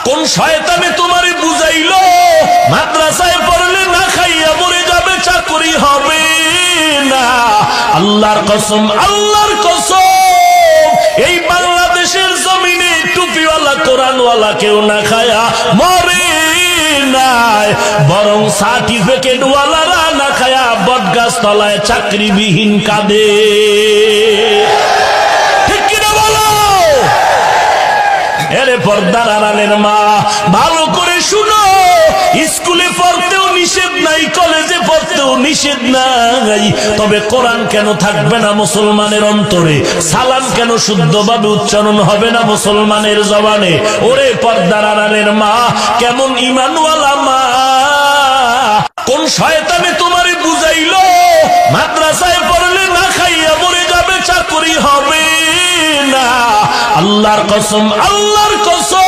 কোন শয়তানে তোমারে বুঝাইলো মাদ্রাসায় পড়লে না খাইয়া মরে যাবে, চাকরি হবে না? আল্লাহর কসম, আল্লাহর কসম, এই বাংলাদেশের জমিনে টুপিওয়ালা কোরআনওয়ালা কেউ না খায়া মরে নাই, বরং সার্টিফিকেট ওয়ালারা না খায়া বটগাছ তলায় চাকরিবিহীন কাঁদে। ঠিক কিনা বলো? এরে পর্দার আড়ালের মা, ভালো করে শুনো, স্কুলে পড়তেও নিষেধ নাই, কলেজে পড়তেও নিষেধ নাই, তবে কোরআন কেন থাকবে না মুসলমানের অন্তরে? সালাম কেন শুদ্ধভাবে উচ্চারণ হবে না মুসলমানের জবানে? ওরে পর্দার আড়ালের মা, কেমন ঈমানওয়ালা মা! কোন শয়তানে তোমারে বুঝাইলো মাদ্রাসায় পড়লে না খাইয়া মরে যাবে, চাকরি হবে না? আল্লাহর কসম, আল্লাহর কসম,